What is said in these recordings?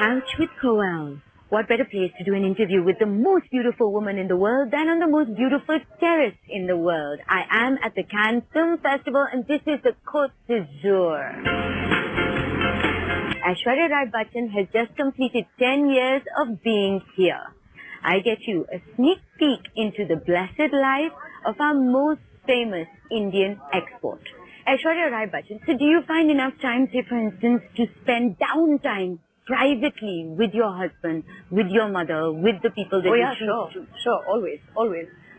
Couch with Koel. What better place to do an interview with the most beautiful woman in the world than on the most beautiful terrace in the world? I am at the Cannes Film Festival and this is the Côte d'Azur. Aishwarya Rai Bachchan has just completed 10 years of being here. I get you a sneak peek into the blessed life of our most famous Indian export. Aishwarya Rai Bachchan, so do you find enough time, say for instance, to spend downtime privately with your husband, with your mother, with the people that you choose to? Sure, always.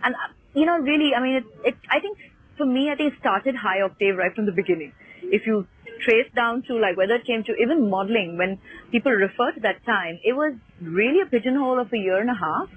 And, you know, really, I mean, I think, for me, I think it started high octave right from the beginning. If you trace down to, like, whether it came to even modeling, when people refer to that time, it was really a pigeonhole of a year and a half.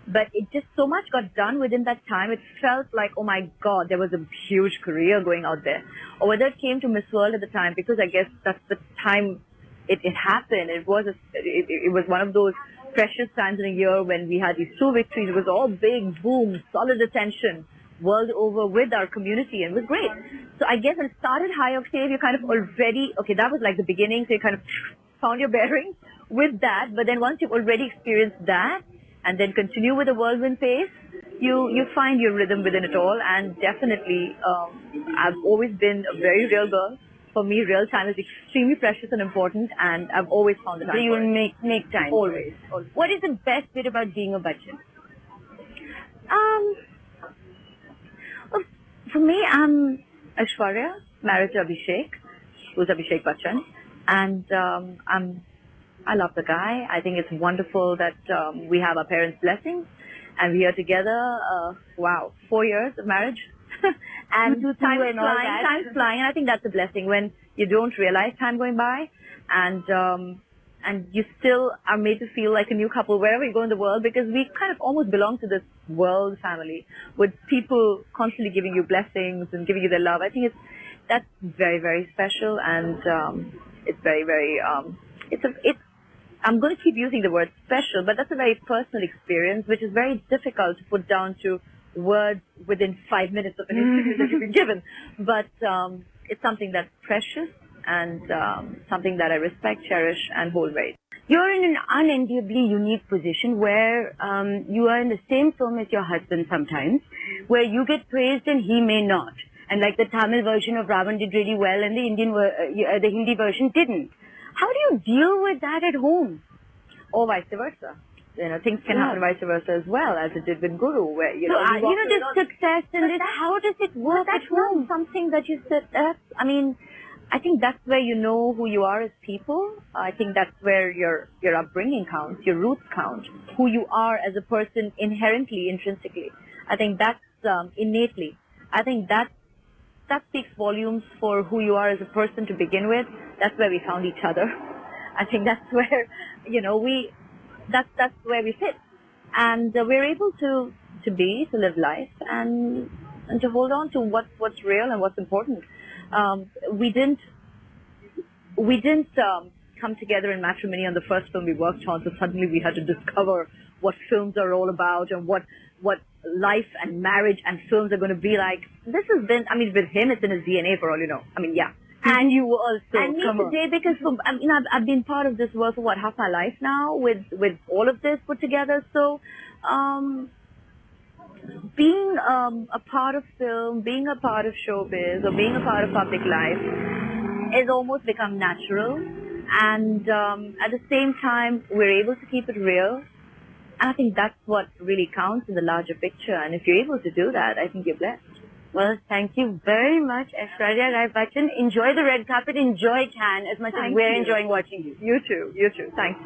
But it just so much got done within that time. It felt like, oh my God, there was a huge career going out there. Or whether it came to Miss World at the time, because I guess that's the time it happened. It was one of those precious times in a year when we had these 2 victories. It was all big, boom, solid attention world over with our community, and it was great. So I guess when it started high octave, you kind of already, okay, that was like the beginning, so you kind of found your bearings with that. But then once you've already experienced that, and then continue with the whirlwind pace, you find your rhythm within it all. And definitely, I've always been a very real girl. For me, real time is extremely precious and important, and I've always found the time. So you will make time. Always. What is the best bit about being a Bachchan? For me, I'm Aishwarya, married to Abhishek, who's Abhishek Bachchan, and I love the guy. I think it's wonderful that we have our parents' blessings and we are together, 4 years of marriage. And time's flying, and I think that's a blessing when you don't realize time going by, and you still are made to feel like a new couple wherever you go in the world, because we kind of almost belong to this world family with people constantly giving you blessings and giving you their love. I think that's very, very special, and it's very, very, I'm going to keep using the word special, but that's a very personal experience, which is very difficult to put down to words within 5 minutes of an interview that you've been given. But it's something that's precious and something that I respect, cherish, and hold very. You're in an unenviably unique position where you are in the same film as your husband sometimes, where you get praised and he may not. And like the Tamil version of Ravan did really well and the Hindi version didn't. How do you deal with that at home? Or vice versa. You know, things can happen vice versa as well, as it did with Guru, where, you know, this success and this, how does it work at home? Something that you said, I mean, I think that's where you know who you are as people. I think that's where your upbringing counts, your roots count, who you are as a person inherently, intrinsically. I think that's innately. I think that speaks volumes for who you are as a person to begin with. That's where we found each other. I think that's where, you know, that's where we fit. And we're able to live life and to hold on to what's real and what's important. We didn't come together in matrimony on the first film we worked on, so suddenly we had to discover what films are all about and what life and marriage and films are going to be like. This has been, I mean, with him, it's in his DNA for all you know. I mean, yeah. And you also. And me today, because I've been part of this world for half my life now with all of this put together. So, being a part of film, being a part of showbiz, or being a part of public life is almost become natural. And at the same time, we're able to keep it real. And I think that's what really counts in the larger picture. And if you're able to do that, I think you're blessed. Well, thank you very much, Aishwarya Rai Bachchan. Enjoy the red carpet, enjoy Cannes as much as we're enjoying watching you. You too. Thanks.